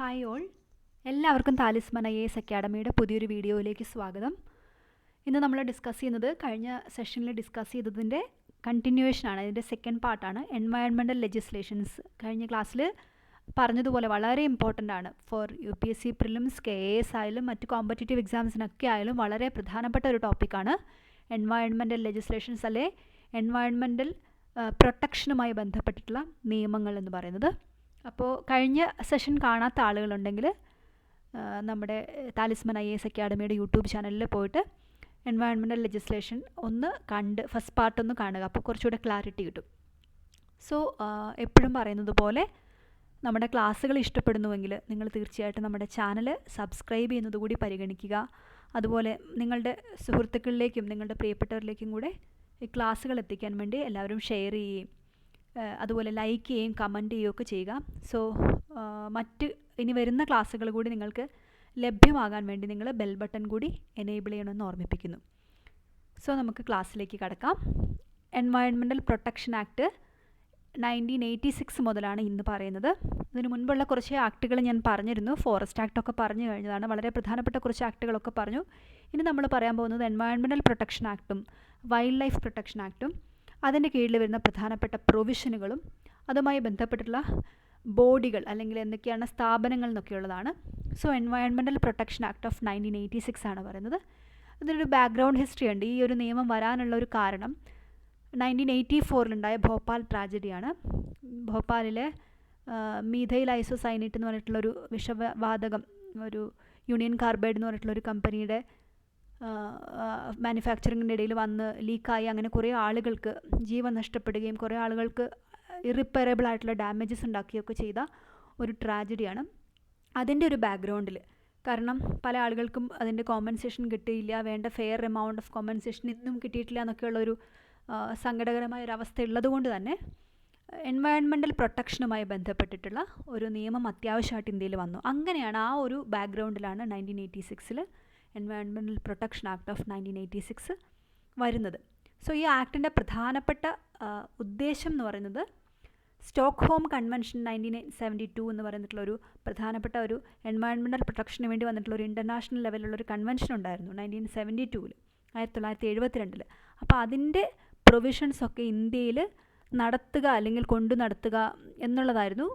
Hi all, എല്ലാവർക്കും talisman IAS അക്കാഡമിയുടെ പുതിയൊരു വീഡിയോയിലേക്ക് സ്വാഗതം. ഇന്ന് നമ്മൾ ഡിസ്കസ് ചെയ്യുന്നത് കഴിഞ്ഞ സെഷനിൽ ഡിസ്കസ് ചെയ്തതിൻ്റെ കണ്ടിന്യൂവേഷനാണ്. ഇതിൻ്റെ സെക്കൻഡ് പാർട്ടാണ് എൻവയൺമെൻറ്റൽ ലെജിസ്ലേഷൻസ്. കഴിഞ്ഞ ക്ലാസ്സിൽ പറഞ്ഞതുപോലെ വളരെ ഇമ്പോർട്ടൻ്റ് ആണ് ഫോർ UPSC പ്രിലിംസ്, KAS ആയാലും മറ്റ് കോമ്പറ്റേറ്റീവ് എക്സാംസിനൊക്കെ ആയാലും വളരെ പ്രധാനപ്പെട്ട ഒരു ടോപ്പിക്കാണ് എൻവയൺമെൻറ്റൽ ലെജിസ്ലേഷൻസ്, അല്ലെ എൻവയൺമെൻറ്റൽ പ്രൊട്ടക്ഷനുമായി ബന്ധപ്പെട്ടിട്ടുള്ള നിയമങ്ങൾ എന്ന് പറയുന്നത്. അപ്പോൾ കഴിഞ്ഞ സെഷൻ കാണാത്ത ആളുകളുണ്ടെങ്കിൽ നമ്മുടെ താലിസ്മാൻ IAS അക്കാഡമിയുടെ യൂട്യൂബ് ചാനലിൽ പോയിട്ട് എൻവയൺമെൻറ്റൽ ലെജിസ്ലേഷൻ ഒന്ന് കണ്ട് ഫസ്റ്റ് പാർട്ട് ഒന്ന് കാണുക. അപ്പോൾ കുറച്ചുകൂടെ ക്ലാരിറ്റി കിട്ടും. സോ എപ്പോഴും പറയുന്നത് പോലെ നമ്മുടെ ക്ലാസ്സുകൾ ഇഷ്ടപ്പെടുന്നുവെങ്കിൽ നിങ്ങൾ തീർച്ചയായിട്ടും നമ്മുടെ ചാനൽ സബ്സ്ക്രൈബ് ചെയ്യുന്നത് കൂടി പരിഗണിക്കുക. അതുപോലെ നിങ്ങളുടെ സുഹൃത്തുക്കളിലേക്കും നിങ്ങളുടെ പ്രിയപ്പെട്ടവരിലേക്കും കൂടെ ഈ ക്ലാസ്സുകൾ എത്തിക്കാൻ വേണ്ടി എല്ലാവരും ഷെയർ ചെയ്യുകയും അതുപോലെ ലൈക്ക് ചെയ്യുകയും കമൻറ്റ് ചെയ്യുകയൊക്കെ ചെയ്യുക. സോ മറ്റ് ഇനി വരുന്ന ക്ലാസ്സുകൾ കൂടി നിങ്ങൾക്ക് ലഭ്യമാകാൻ വേണ്ടി നിങ്ങൾ ബെൽ ബട്ടൺ കൂടി എനേബിൾ ചെയ്യണമെന്ന് ഓർമ്മിപ്പിക്കുന്നു. സോ നമുക്ക് ക്ലാസ്സിലേക്ക് കടക്കാം. എൻവയൺമെൻറ്റൽ പ്രൊട്ടക്ഷൻ ആക്ട് 1986 മുതലാണ് ഇന്ന് പറയുന്നത്. ഇതിനു മുൻപുള്ള കുറച്ച് ആക്ടുകൾ ഞാൻ പറഞ്ഞിരുന്നു. ഫോറസ്റ്റ് ആക്ടൊക്കെ പറഞ്ഞു കഴിഞ്ഞതാണ്. വളരെ പ്രധാനപ്പെട്ട കുറച്ച് ആക്ടുകളൊക്കെ പറഞ്ഞു. ഇനി നമ്മൾ പറയാൻ പോകുന്നത് എൻവയൺമെൻറ്റൽ പ്രൊട്ടക്ഷൻ ആക്ടും വൈൽഡ് ലൈഫ് പ്രൊട്ടക്ഷൻ ആക്ടും അതിൻ്റെ കീഴിൽ വരുന്ന പ്രധാനപ്പെട്ട പ്രൊവിഷനുകളും അതുമായി ബന്ധപ്പെട്ടുള്ള ബോഡികൾ അല്ലെങ്കിൽ എന്തൊക്കെയാണ് സ്ഥാപനങ്ങൾ എന്നൊക്കെയുള്ളതാണ്. So environmental protection act of 1986 ആണ് പറയുന്നത്. ഇതിനൊരു ബാക്ക്ഗ്രൗണ്ട് ഹിസ്റ്ററി ഉണ്ട്. ഈ ഒരു നിയമം വരാനുള്ള ഒരു കാരണം 1984 ഭോപ്പാൽ ട്രാജഡിയാണ്. ഭോപ്പാലിലെ മീഥൈൽ ഐസോസൈനേറ്റ് എന്ന് പറഞ്ഞിട്ടുള്ളൊരു വിഷവാതകം, ഒരു യൂണിയൻ കാർബൈഡ് എന്ന് പറഞ്ഞിട്ടുള്ളൊരു കമ്പനിയുടെ മാനുഫാക്ചറിങ്ങിൻ്റെ ഇടയിൽ വന്ന് ലീക്കായി അങ്ങനെ കുറേ ആളുകൾക്ക് ജീവൻ നഷ്ടപ്പെടുകയും കുറേ ആളുകൾക്ക് ഇറിപ്പയറബിൾ ആയിട്ടുള്ള ഡാമേജസ് ഉണ്ടാക്കുകയൊക്കെ ചെയ്ത ഒരു ട്രാജഡിയാണ്. അതിൻ്റെ ഒരു ബാക്ക്ഗ്രൗണ്ടിൽ, കാരണം പല ആളുകൾക്കും അതിൻ്റെ കോമ്പൻസേഷൻ കിട്ടിയില്ല, വേണ്ട ഫെയർ എമൗണ്ട് ഓഫ് കോമ്പൻസേഷൻ ഇന്നും കിട്ടിയിട്ടില്ല എന്നൊക്കെയുള്ളൊരു സങ്കടകരമായ ഒരു അവസ്ഥ ഉള്ളതുകൊണ്ട് തന്നെ എൻവയൺമെൻറ്റൽ പ്രൊട്ടക്ഷനുമായി ബന്ധപ്പെട്ടിട്ടുള്ള ഒരു നിയമം അത്യാവശ്യമായിട്ട് ഇന്ത്യയിൽ വന്നു. അങ്ങനെയാണ് ആ ഒരു ബാക്ക്ഗ്രൗണ്ടിലാണ് 1986 എൻവയൺമെൻറ്റൽ പ്രൊട്ടക്ഷൻ ആക്ട് ഓഫ് 1986 വരുന്നത്. സോ ഈ ആക്ടിൻ്റെ പ്രധാനപ്പെട്ട ഉദ്ദേശം എന്ന് പറയുന്നത് സ്റ്റോക്ക്ഹോം കൺവെൻഷൻ 1972 എന്ന് പറഞ്ഞിട്ടുള്ളൊരു പ്രധാനപ്പെട്ട ഒരു എൻവയൺമെൻറ്റൽ പ്രൊട്ടക്ഷന് വേണ്ടി വന്നിട്ടുള്ള ഒരു ഇൻ്റർനാഷണൽ ലെവലിലുള്ളൊരു കൺവെൻഷൻ ഉണ്ടായിരുന്നു 1972, 1972. അപ്പോൾ അതിൻ്റെ പ്രൊവിഷൻസൊക്കെ ഇന്ത്യയിൽ നടത്തുക അല്ലെങ്കിൽ കൊണ്ടു നടത്തുക എന്നുള്ളതായിരുന്നു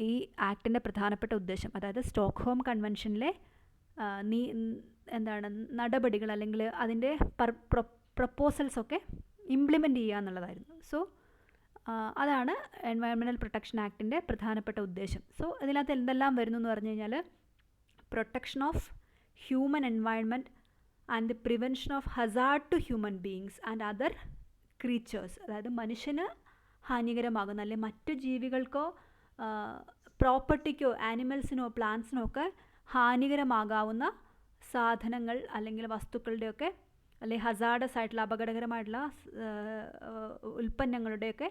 ഈ ആക്ടിൻ്റെ പ്രധാനപ്പെട്ട ഉദ്ദേശം. അതായത് സ്റ്റോക്ക്ഹോം കൺവെൻഷനിലെ നടപടികൾ അല്ലെങ്കിൽ അതിൻ്റെ പ്രപ്പോസൽസൊക്കെ ഇംപ്ലിമെൻ്റ് ചെയ്യുക എന്നുള്ളതായിരുന്നു. സോ അതാണ് എൻവയൺമെൻറ്റൽ പ്രൊട്ടക്ഷൻ ആക്ടിൻ്റെ പ്രധാനപ്പെട്ട ഉദ്ദേശം. സോ ഇതിനകത്ത് എന്തെല്ലാം വരുന്നു എന്ന് പറഞ്ഞു കഴിഞ്ഞാൽ protection of human environment and the prevention of hazard to human beings and other creatures. അതായത് മനുഷ്യന് ഹാനികരമാകുന്ന അല്ലെങ്കിൽ മറ്റു ജീവികൾക്കോ പ്രോപ്പർട്ടിക്കോ ആനിമൽസിനോ പ്ലാന്റ്സിനോ ഒക്കെ ഹാനികരമാകാവുന്ന സാധനങ്ങൾ അല്ലെങ്കിൽ വസ്തുക്കളുടെയൊക്കെ അല്ലെങ്കിൽ ഹസാർഡസ് ആയിട്ടുള്ള അപകടകരമായിട്ടുള്ള ഉൽപ്പന്നങ്ങളുടെയൊക്കെ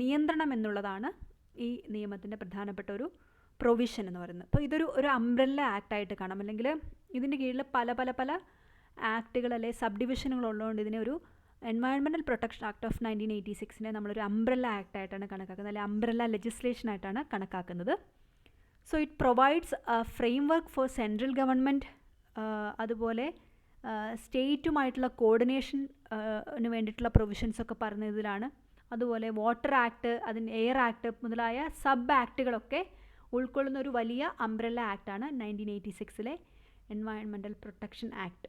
നിയന്ത്രണം എന്നുള്ളതാണ് ഈ നിയമത്തിൻ്റെ പ്രധാനപ്പെട്ട ഒരു പ്രൊവിഷൻ എന്ന് പറയുന്നത്. അപ്പോൾ ഇതൊരു അംബ്രല്ല ആക്റ്റായിട്ട് കാണാം, അല്ലെങ്കിൽ ഇതിൻ്റെ കീഴിൽ പല പല പല ആക്ടുകൾ അല്ലെങ്കിൽ സബ് ഡിവിഷനുകളുള്ളതുകൊണ്ട് ഇതിനെ ഒരു എൻവയൺമെൻറ്റൽ പ്രൊട്ടക്ഷൻ ആക്ട് ഓഫ് 1986 നമ്മളൊരു അംബ്രല്ല ആക്റ്റായിട്ടാണ് കണക്കാക്കുന്നത്, അല്ലെങ്കിൽ അംബ്രല്ല ലെജിസ്ലേഷനായിട്ടാണ് കണക്കാക്കുന്നത്. So it provides a framework for central government, അതുപോലെ സ്റ്റേറ്റുമായിട്ടുള്ള കോർഡിനേഷന് വേണ്ടിയിട്ടുള്ള പ്രൊവിഷൻസൊക്കെ പറഞ്ഞതിലാണ്. അതുപോലെ വാട്ടർ ആക്ട്, എയർ ആക്ട് മുതലായ സബ് ആക്ടുകളൊക്കെ ഉൾക്കൊള്ളുന്ന ഒരു വലിയ അംബ്രല്ല ആക്റ്റാണ് 1986 എൻവയൺമെൻറ്റൽ പ്രൊട്ടക്ഷൻ ആക്ട്.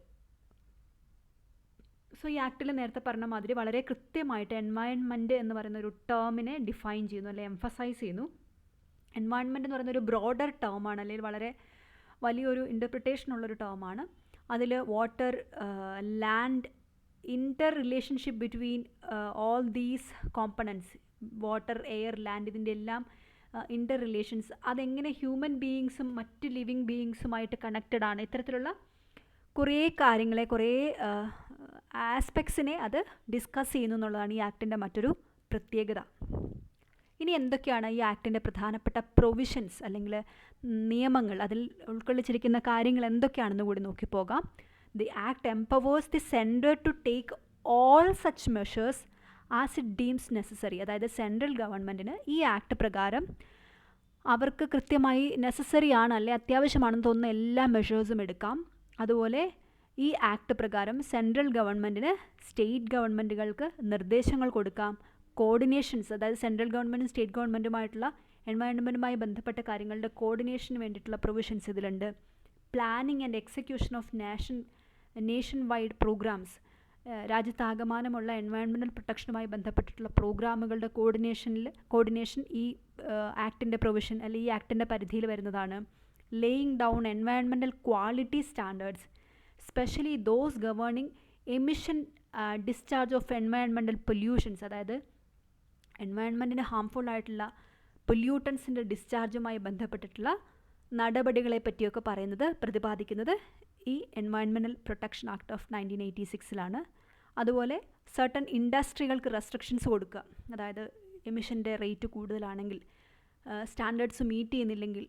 സോ ഈ ആക്ടിൽ നേരത്തെ പറഞ്ഞ മാതിരി വളരെ കൃത്യമായിട്ട് എൻവയൺമെൻറ്റ് എന്ന് പറയുന്ന ഒരു ടേമിനെ ഡിഫൈൻ ചെയ്യുന്നു, അല്ലെങ്കിൽ എംഫസൈസ് ചെയ്യുന്നു. എൻവയൺമെൻറ്റ് എന്ന് പറയുന്ന ഒരു ബ്രോഡർ ടേമാണ്, അല്ലെങ്കിൽ വളരെ വലിയൊരു ഇൻ്റർപ്രിട്ടേഷനുള്ളൊരു ടേമാണ്. അതിൽ water, land, inter relationship between all these components, water, air, land, ഇതിൻ്റെ എല്ലാം ഇൻ്റർ റിലേഷൻസ്, അതെങ്ങനെ ഹ്യൂമൻ ബീയിങ്സും മറ്റ് ലിവിങ് ബീയിങ്സുമായിട്ട് കണക്റ്റഡ് ആണ്, ഇത്തരത്തിലുള്ള കുറേ കാര്യങ്ങളെ, കുറേ ആസ്പെക്ട്സിനെ അത് ഡിസ്കസ് ചെയ്യുന്നു എന്നുള്ളതാണ് ഈ ആക്ടിൻ്റെ മറ്റൊരു പ്രത്യേകത. ഇനി എന്തൊക്കെയാണ് ഈ ആക്ടിൻ്റെ പ്രധാനപ്പെട്ട പ്രൊവിഷൻസ് അല്ലെങ്കിൽ നിയമങ്ങൾ, അതിൽ ഉൾക്കൊള്ളിച്ചിരിക്കുന്ന കാര്യങ്ങൾ എന്തൊക്കെയാണെന്ന് കൂടി നോക്കിപ്പോകാം. The act empowers the centre to take all such measures as it deems necessary. അതായത് സെൻട്രൽ ഗവൺമെൻറ്റിന് ഈ ആക്ട് പ്രകാരം അവർക്ക് കൃത്യമായി നെസസറി ആണ് അല്ലെ അത്യാവശ്യമാണെന്ന് തോന്നുന്ന എല്ലാ മെഷേഴ്സും എടുക്കാം. അതുപോലെ ഈ ആക്ട് പ്രകാരം സെൻട്രൽ ഗവൺമെൻറ്റിന് സ്റ്റേറ്റ് ഗവൺമെൻറ്റുകൾക്ക് നിർദ്ദേശങ്ങൾ കൊടുക്കാം. കോർഡിനേഷൻസ്, അതായത് സെൻട്രൽ ഗവൺമെൻറ്റും സ്റ്റേറ്റ് ഗവൺമെൻറ്റുമായിട്ടുള്ള എൻവയോൺമെൻറ്റുമായി ബന്ധപ്പെട്ട കാര്യങ്ങളുടെ കോർഡിനേഷന് വേണ്ടിയിട്ടുള്ള പ്രൊവിഷൻസ് ഇതിലുണ്ട്. Planning and execution of nationwide programmes, രാജ്യത്താകമാനമുള്ള എൻവയോൺമെൻറ്റൽ പ്രൊട്ടക്ഷനുമായി ബന്ധപ്പെട്ടിട്ടുള്ള പ്രോഗ്രാമുകളുടെ കോർഡിനേഷൻ ഈ ആക്ടിൻ്റെ പ്രൊവിഷൻ അല്ലെങ്കിൽ ഈ ആക്ടിൻ്റെ പരിധിയിൽ വരുന്നതാണ്. Laying down environmental quality standards, specially those governing emission discharge of environmental pollutions, അതായത് എൻവയോൺമെൻറ്റിന് ഹാംഫുൾ ആയിട്ടുള്ള പൊല്യൂട്ടൻസിൻ്റെ ഡിസ്ചാർജുമായി ബന്ധപ്പെട്ടിട്ടുള്ള നടപടികളെ പറ്റിയൊക്കെ പ്രതിപാദിക്കുന്നത് ഈ എൻവയോൺമെൻറ്റൽ പ്രൊട്ടക്ഷൻ ആക്ട് ഓഫ് 1986 അതുപോലെ സർട്ടൺ ഇൻഡസ്ട്രികൾക്ക് റെസ്ട്രിക്ഷൻസ് കൊടുക്കുക, അതായത് എമിഷൻ്റെ റേറ്റ് കൂടുതലാണെങ്കിൽ, സ്റ്റാൻഡേർഡ്സ് മീറ്റ് ചെയ്യുന്നില്ലെങ്കിൽ,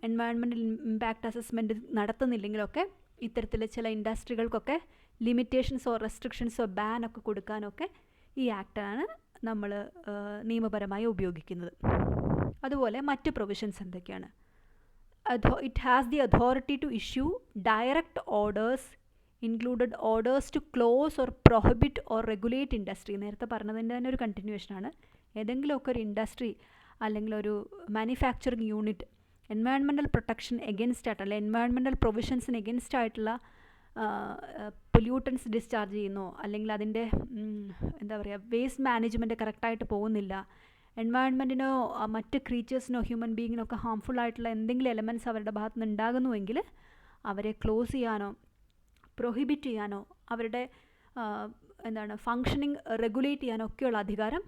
എൻവയോൺമെൻറ്റൽ ഇമ്പാക്റ്റ് അസസ്മെൻറ്റ് നടത്തുന്നില്ലെങ്കിലൊക്കെ ഇത്തരത്തിൽ ചില ഇൻഡസ്ട്രികൾക്കൊക്കെ ലിമിറ്റേഷൻസോ റെസ്ട്രിക്ഷൻസോ ബാനൊക്കെ കൊടുക്കാനൊക്കെ ഈ ആക്ടാണ് നമ്മൾ നിയമപരമായി ഉപയോഗിക്കുന്നത്. അതുപോലെ മറ്റ് പ്രൊവിഷൻസ് എന്തൊക്കെയാണ്? It has the authority to issue direct orders, included orders to close or prohibit or regulate industry. നേരത്തെ പറഞ്ഞതിൻ്റെ തന്നെ ഒരു കണ്ടിന്യൂഷനാണ്. ഏതെങ്കിലുമൊക്കെ ഒരു ഇൻഡസ്ട്രി അല്ലെങ്കിൽ ഒരു manufacturing unit environmental protection against ആയിട്ടുള്ള എൻവയോൺമെൻറ്റൽ പ്രൊവിഷൻസിന് എഗൻസ്റ്റ് ആയിട്ടുള്ള പൊല്യൂട്ടൻസ് ഡിസ്ചാർജ് ചെയ്യുന്നു, അല്ലെങ്കിൽ അതിൻ്റെ വേസ്റ്റ് മാനേജ്മെൻറ്റ് കറക്റ്റായിട്ട് പോകുന്നില്ല, എൻവയോൺമെൻറ്റിനോ മറ്റ് ക്രീച്ചേഴ്സിനോ ഹ്യൂമൻ ബീങ്ങിനോ ഒക്കെ ഹാംഫുൾ ആയിട്ടുള്ള എന്തെങ്കിലും എലമെൻറ്റ്സ് അവരുടെ ഭാഗത്ത് നിന്ന് ഉണ്ടാകുന്നുവെങ്കിൽ അവരെ ക്ലോസ് ചെയ്യാനോ പ്രൊഹിബിറ്റ് ചെയ്യാനോ അവരുടെ ഫങ്ഷനിങ് റെഗുലേറ്റ് ചെയ്യാനോ ഒക്കെയുള്ള അധികാരം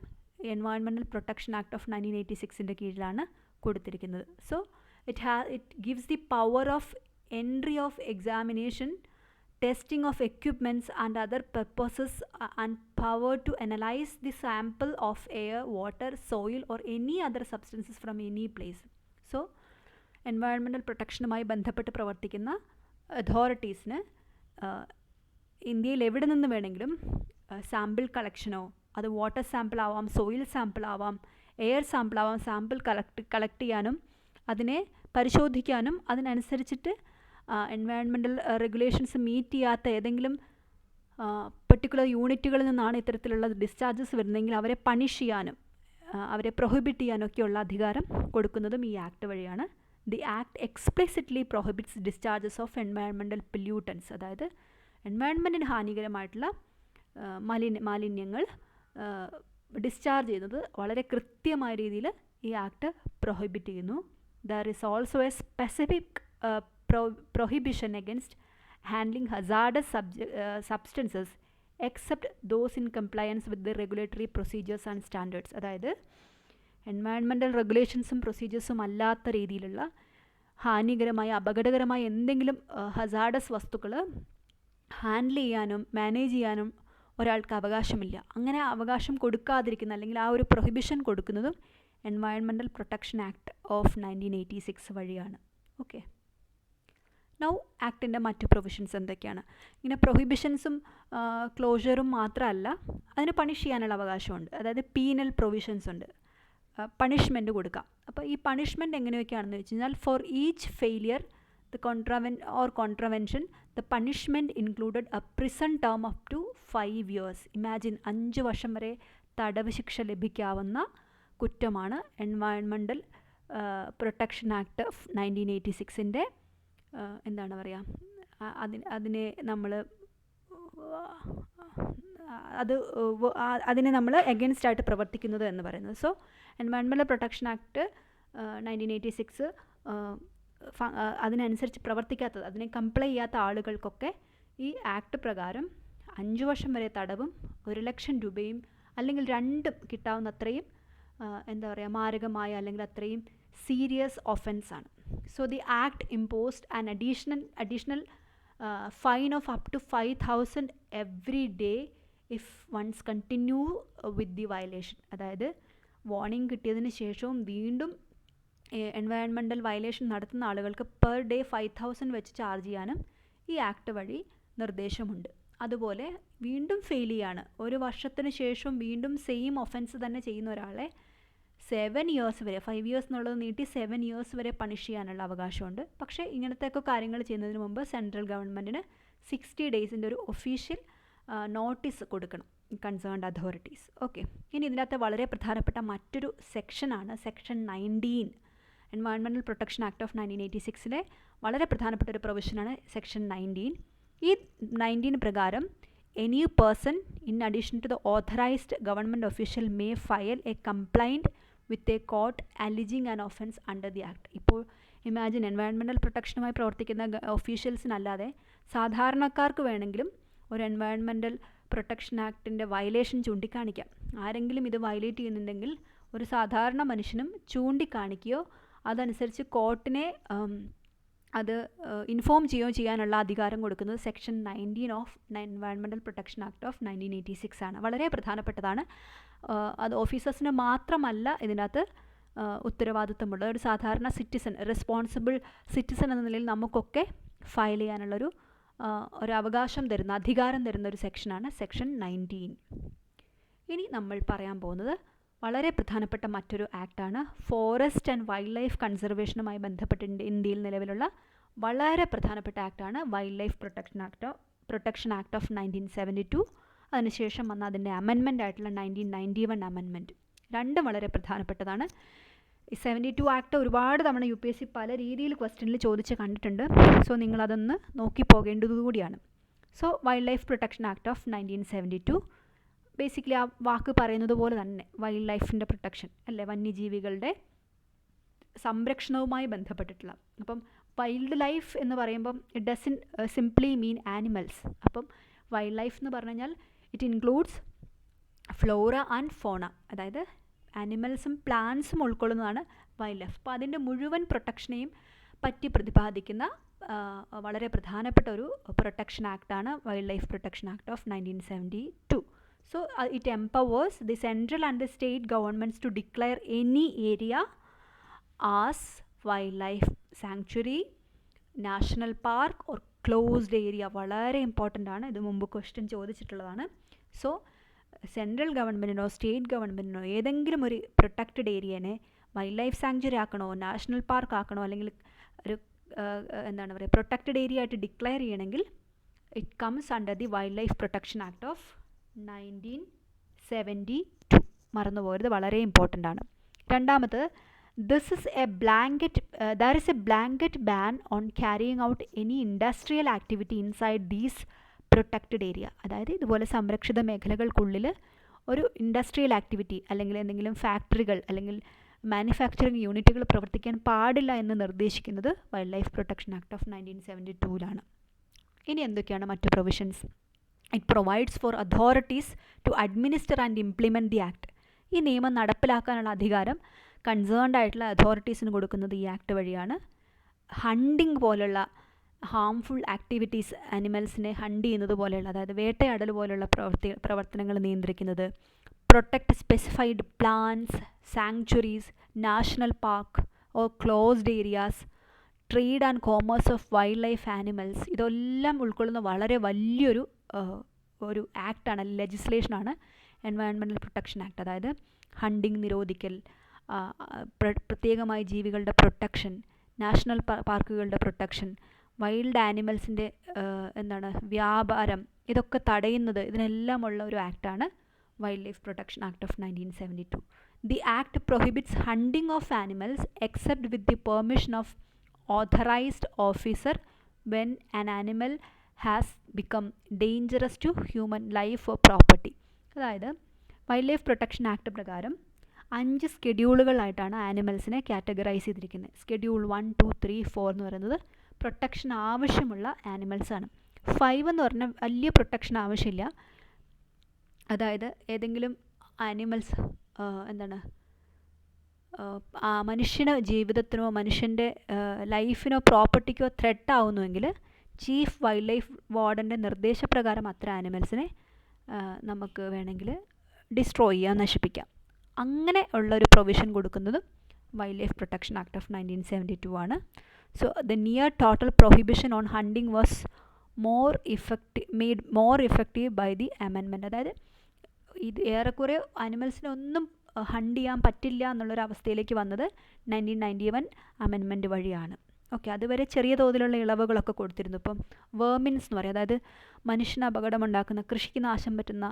എൻവയോൺമെൻറ്റൽ പ്രൊട്ടക്ഷൻ ആക്ട് ഓഫ് 1986 കീഴിലാണ് കൊടുത്തിരിക്കുന്നത്. So it gives the power of entry of examination, testing of equipments and other purposes, and power to analyze the sample of air, water, soil or any other substances from any place. So environmental പ്രൊട്ടക്ഷനുമായി ബന്ധപ്പെട്ട് പ്രവർത്തിക്കുന്ന അതോറിറ്റീസിന് ഇന്ത്യയിൽ എവിടെ നിന്ന് വേണമെങ്കിലും sample കളക്ഷനോ, അത് water sample ആവാം, soil sample ആവാം, air sample ആവാം, സാമ്പിൾ കളക്ട് ചെയ്യാനും അതിനെ പരിശോധിക്കാനും അതിനനുസരിച്ചിട്ട് എൻവയോൺമെൻറ്റൽ റെഗുലേഷൻസ് മീറ്റ് ചെയ്യാത്ത ഏതെങ്കിലും പെർട്ടിക്കുലർ യൂണിറ്റുകളിൽ നിന്നാണ് ഇത്തരത്തിലുള്ള ഡിസ്ചാർജസ് വരുന്നതെങ്കിൽ അവരെ പണിഷ് ചെയ്യാനും അവരെ പ്രൊഹിബിറ്റ് ചെയ്യാനൊക്കെയുള്ള അധികാരം കൊടുക്കുന്നതും ഈ ആക്ട് വഴിയാണ്. The act explicitly prohibits discharges of environmental pollutants, അതായത് എൻവയോൺമെൻറ്റിന് ഹാനികരമായിട്ടുള്ള മാലിന്യങ്ങൾ ഡിസ്ചാർജ് ചെയ്യുന്നത് വളരെ കൃത്യമായ രീതിയിൽ ഈ ആക്ട് പ്രൊഹിബിറ്റ് ചെയ്യുന്നു. There is also A specific prohibition against handling hazardous substances except those in compliance with the regulatory procedures and standards. അതായത് environmental റെഗുലേഷൻസും പ്രൊസീജിയേഴ്സും അല്ലാത്ത രീതിയിലുള്ള ഹാനികരമായ അപകടകരമായ എന്തെങ്കിലും ഹസാർഡസ് വസ്തുക്കൾ ഹാൻഡിൽ ചെയ്യാനും മാനേജ് ചെയ്യാനും ഒരാൾക്ക് അവകാശമില്ല. അങ്ങനെ അവകാശം കൊടുക്കാതിരിക്കുന്ന അല്ലെങ്കിൽ ആ ഒരു പ്രൊഹിബിഷൻ കൊടുക്കുന്നതും എൻവയോൺമെൻറ്റൽ പ്രൊട്ടക്ഷൻ ആക്ട് ഓഫ് 1986 വഴിയാണ്. ഓക്കെ, നൗ ആക്ടിൻ്റെ മറ്റ് പ്രൊവിഷൻസ് എന്തൊക്കെയാണ്? ഇങ്ങനെ പ്രൊഹിബിഷൻസും ക്ലോഷറും മാത്രമല്ല, അതിന് പണിഷ് ചെയ്യാനുള്ള അവകാശമുണ്ട്. അതായത് പീനൽ പ്രൊവിഷൻസ് ഉണ്ട്, പണിഷ്മെൻറ്റ് കൊടുക്കാം. അപ്പോൾ ഈ പണിഷ്മെൻറ്റ് എങ്ങനെയൊക്കെയാണെന്ന് വെച്ച് കഴിഞ്ഞാൽ, for each failure contravention the punishment included a prison term up to 5 years. Imagine, 5 വർഷം വരെ തടവ് ശിക്ഷ ലഭിക്കാവുന്ന കുറ്റമാണ് എൻവയോൺമെൻറ്റൽ പ്രൊട്ടക്ഷൻ ആക്ട് ഓഫ് 1986 എന്താണ് പറയുക, അതിനെ നമ്മൾ എഗൻസ്റ്റ് ആയിട്ട് പ്രവർത്തിക്കുന്നത് എന്ന് പറയുന്നത്. സോ എൻവയോൺമെൻറ്റൽ പ്രൊട്ടക്ഷൻ ആക്ട് 1986 അതിനനുസരിച്ച് പ്രവർത്തിക്കാത്തത്, അതിനെ കംപ്ലൈ ചെയ്യാത്ത ആളുകൾക്കൊക്കെ ഈ ആക്ട് പ്രകാരം 5 വർഷം വരെ തടവും 1,00,000 രൂപയും അല്ലെങ്കിൽ രണ്ടും കിട്ടാവുന്ന അത്രയും മാരകമായ അല്ലെങ്കിൽ അത്രയും serious ഒഫൻസാണ്. So the act imposed an additional fine of up to 5,000 every day if one's continue with the violation. അതായത് വാർണിംഗ് കിട്ടിയതിന് ശേഷവും വീണ്ടും എൻവയോൺമെൻറ്റൽ വയലേഷൻ നടത്തുന്ന ആളുകൾക്ക് പെർ ഡേ 5,000 വെച്ച് ചാർജ് ചെയ്യാനും ഈ ആക്ട് വഴി നിർദ്ദേശമുണ്ട്. അതുപോലെ വീണ്ടും ഫെയിൽ ചെയ്യാണ്, 1 വർഷത്തിന് ശേഷം വീണ്ടും സെയിം ഒഫൻസ് തന്നെ ചെയ്യുന്ന ഒരാളെ 7 ഇയേഴ്സ് വരെ, 5 ഇയേഴ്സ് എന്നുള്ളത് നീട്ടി 7 ഇയേഴ്സ് വരെ പണിഷ് ചെയ്യാനുള്ള അവകാശമുണ്ട്. പക്ഷേ ഇങ്ങനത്തെയൊക്കെ കാര്യങ്ങൾ ചെയ്യുന്നതിന് മുമ്പ് സെൻട്രൽ ഗവൺമെൻറ്റിന് 60 ഡേയ്സിൻ്റെ ഒരു ഒഫീഷ്യൽ നോട്ടീസ് കൊടുക്കണം കൺസേൺഡ് അതോറിറ്റീസ്. ഓക്കെ, ഇനി ഇതിനകത്ത് വളരെ പ്രധാനപ്പെട്ട മറ്റൊരു സെക്ഷനാണ് section 19. Environmental protection act of 1986 വളരെ പ്രധാനപ്പെട്ട ഒരു പ്രൊവിഷനാണ് സെക്ഷൻ 19. ഈ 19 പ്രകാരം any person in addition to the authorized government official may file a complaint with a court alleging an offence under the act. ഇപ്പോൾ ഇമാജിൻ, എൻവയോൺമെൻറ്റൽ പ്രൊട്ടക്ഷനുമായി പ്രവർത്തിക്കുന്ന ഒഫീഷ്യൽസിനല്ലാതെ സാധാരണക്കാർക്ക് വേണമെങ്കിലും ഒരു എൻവയോൺമെൻറ്റൽ പ്രൊട്ടക്ഷൻ ആക്ടിൻ്റെ വയലേഷൻ ചൂണ്ടിക്കാണിക്കാം. ആരെങ്കിലും ഇത് വയലേറ്റ് ചെയ്യുന്നുണ്ടെങ്കിൽ ഒരു സാധാരണ മനുഷ്യനും ചൂണ്ടിക്കാണിക്കുകയോ അതനുസരിച്ച് കോർട്ടിനെ അത് ഇൻഫോം ചെയ്യുകയോ ചെയ്യാനുള്ള അധികാരം കൊടുക്കുന്നത് section 19 of environmental protection act of 1986 ആണ്. വളരെ പ്രധാനപ്പെട്ടതാണ്. അത് ഓഫീസേഴ്സിന് മാത്രമല്ല ഇതിനകത്ത് ഉത്തരവാദിത്തമുള്ള ഒരു സാധാരണ സിറ്റിസൺ, റെസ്പോൺസിബിൾ സിറ്റിസൺ എന്ന നിലയിൽ നമുക്കൊക്കെ ഫയൽ ചെയ്യാനുള്ളൊരു ഒരു അവകാശം തരുന്ന, അധികാരം തരുന്ന ഒരു സെക്ഷനാണ് സെക്ഷൻ 19. ഇനി നമ്മൾ പറയാൻ പോകുന്നത് വളരെ പ്രധാനപ്പെട്ട മറ്റൊരു ആക്ടാണ് ഫോറസ്റ്റ് ആൻഡ് വൈൽഡ് ലൈഫ് കൺസർവേഷനുമായി ബന്ധപ്പെട്ട് ഇന്ത്യയിൽ നിലവിലുള്ള വളരെ പ്രധാനപ്പെട്ട ആക്ടാണ് wild life protection act of 1972. അതിനുശേഷം വന്ന അതിൻ്റെ അമെൻമെൻ്റ് ആയിട്ടുള്ള 1991 അമെൻമെൻറ്റ്. രണ്ടും വളരെ പ്രധാനപ്പെട്ടതാണ്. ഈ 72 ആക്ട് ഒരുപാട് തവണ UPSC പല രീതിയിൽ ക്വസ്റ്റ്യനിൽ ചോദിച്ച് കണ്ടിട്ടുണ്ട്. സോ നിങ്ങളതൊന്ന് നോക്കി പോകേണ്ടതുകൂടിയാണ്. So wild life protection act of 1972 basically ആ വാക്ക് പറയുന്നത് പോലെ തന്നെ വൈൽഡ് ലൈഫിൻ്റെ പ്രൊട്ടക്ഷൻ അല്ലേ, വന്യജീവികളുടെ സംരക്ഷണവുമായി ബന്ധപ്പെട്ടിട്ടുള്ള. അപ്പം വൈൽഡ് ലൈഫ് എന്ന് പറയുമ്പം it doesn't simply mean animals. അപ്പം വൈൽഡ് ലൈഫ് എന്ന് പറഞ്ഞു കഴിഞ്ഞാൽ ഇറ്റ് ഇൻക്ലൂഡ്സ് ഫ്ലോറ ആൻഡ് ഫോണ, അതായത് ആനിമൽസും പ്ലാന്റ്സും ഉൾക്കൊള്ളുന്നതാണ് വൈൽഡ് ലൈഫ്. അപ്പോൾ അതിൻ്റെ മുഴുവൻ പ്രൊട്ടക്ഷനെയും പറ്റി പ്രതിപാദിക്കുന്ന വളരെ പ്രധാനപ്പെട്ട ഒരു പ്രൊട്ടക്ഷൻ ആക്ടാണ് wild life protection act of 1972. So it empowers the central and the state governments to declare any area as wildlife sanctuary, national park or closed area. വളരെ ഇമ്പോർട്ടൻ്റ് ആണ്, ഇത് മുമ്പ് ക്വസ്റ്റ്യൻ ചോദിച്ചിട്ടുള്ളതാണ്. സോ സെൻട്രൽ ഗവൺമെൻറ്റിനോ state ഗവൺമെൻറ്റിനോ ഏതെങ്കിലും ഒരു protected ഏരിയനെ വൈൽഡ് ലൈഫ് സാങ്ച്വറി ആക്കണോ, നാഷണൽ പാർക്ക് ആക്കണോ, അല്ലെങ്കിൽ ഒരു എന്താണ് പറയുക പ്രൊട്ടക്റ്റഡ് ഏരിയ ആയിട്ട് ഡിക്ലെയർ ചെയ്യണമെങ്കിൽ it comes under the wild life protection act of 1972. മറന്നുപോയത്, വളരെ ഇമ്പോർട്ടൻ്റ് ആണ്. രണ്ടാമത്, there is a blanket ban on carrying out any industrial activity inside these protected area. അതായത് ഇതുപോലെ സംരക്ഷിത മേഖലകൾക്കുള്ളിൽ ഒരു ഇൻഡസ്ട്രിയൽ ആക്ടിവിറ്റി അല്ലെങ്കിൽ എന്തെങ്കിലും ഫാക്ടറികൾ അല്ലെങ്കിൽ മാനുഫാക്ചറിങ് യൂണിറ്റുകൾ പ്രവർത്തിക്കാൻ പാടില്ല എന്ന് നിർദ്ദേശിക്കുന്നത് wild life protection act of 1972. ഇനി എന്തൊക്കെയാണ് മറ്റു provisions? It provides for authorities to administer and implement the act. ഈ നിയമം നടപ്പിലാക്കാനുള്ള അധികാരം കൺസേൺഡ് ആയിട്ടുള്ള അതോറിറ്റീസിന് കൊടുക്കുന്നത് ഈ ആക്ട് വഴിയാണ്. ഹണ്ടിങ് പോലുള്ള ഹാംഫുൾ ആക്ടിവിറ്റീസ്, ആനിമൽസിനെ ഹണ്ട് ചെയ്യുന്നത് പോലെയുള്ള, അതായത് വേട്ടയാടൽ പോലുള്ള പ്രവർത്തനങ്ങൾ നിയന്ത്രിക്കുന്നത്. Protect specified plants, sanctuaries, national park or closed areas, trade and commerce of wild life animals. ഇതെല്ലാം ഉൾക്കൊള്ളുന്ന വളരെ വലിയൊരു ഒരു ആക്റ്റാണ്, ലെജിസ്ലേഷനാണ് എൻവയോൺമെൻറ്റൽ പ്രൊട്ടക്ഷൻ ആക്ട്. അതായത് ഹണ്ടിങ് നിരോധിക്കൽ, പ്രത്യേകമായി ജീവികളുടെ പ്രൊട്ടക്ഷൻ, നാഷണൽ പാർക്കുകളുടെ പ്രൊട്ടക്ഷൻ, വൈൽഡ് ആനിമൽസിൻ്റെ വ്യാപാരം, ഇതൊക്കെ തടയുന്നത്, ഇതിനെല്ലാമുള്ള ഒരു ആക്റ്റാണ് wild life protection act of 1972. The act prohibits hunting of animals except with the permission of authorized officer when an animal has become dangerous to human life or property. അതായത് wild life protection act പ്രകാരം 5 സ്കെഡ്യൂളുകളായിട്ടാണ് ആനിമൽസിനെ categorise ചെയ്തിരിക്കുന്നത്. Schedule 1, 2, 3, 4 എന്ന് പറയുന്നത് protection ആവശ്യമുള്ള ആനിമൽസാണ്. 5 എന്ന് പറഞ്ഞാൽ വലിയ protection ആവശ്യമില്ല. അതായത് ഏതെങ്കിലും ആനിമൽസ് മനുഷ്യന് ജീവിതത്തിനോ മനുഷ്യൻ്റെ ലൈഫിനോ പ്രോപ്പർട്ടിക്കോ ത്രെട്ട് ആവുന്നുവെങ്കിൽ ചീഫ് വൈൽഡ് ലൈഫ് വാർഡൻ്റെ നിർദ്ദേശപ്രകാരം അത്തരം ആനിമൽസിനെ നമുക്ക് വേണമെങ്കിൽ ഡിസ്ട്രോയ് ചെയ്യാം, നശിപ്പിക്കാം. അങ്ങനെ ഉള്ളൊരു പ്രൊവിഷൻ കൊടുക്കുന്നത് wild life protection act of 1972 ആണ്. So the near total prohibition on hunting was made more effective by the amendment. അതായത് ഇത് ഏറെക്കുറെ ആനിമൽസിനെ ഒന്നും ഹണ്ട് ചെയ്യാൻ പറ്റില്ല എന്നുള്ളൊരവസ്ഥയിലേക്ക് വന്നത് 1991 അമെൻമെൻറ്റ് വഴിയാണ്. ഓക്കെ, അതുവരെ ചെറിയ തോതിലുള്ള ഇളവുകളൊക്കെ കൊടുത്തിരുന്നു. ഇപ്പം വേർമിൻസ് എന്ന് പറയും, അതായത് മനുഷ്യന് അപകടമുണ്ടാക്കുന്ന, കൃഷിക്ക് നാശം പറ്റുന്ന,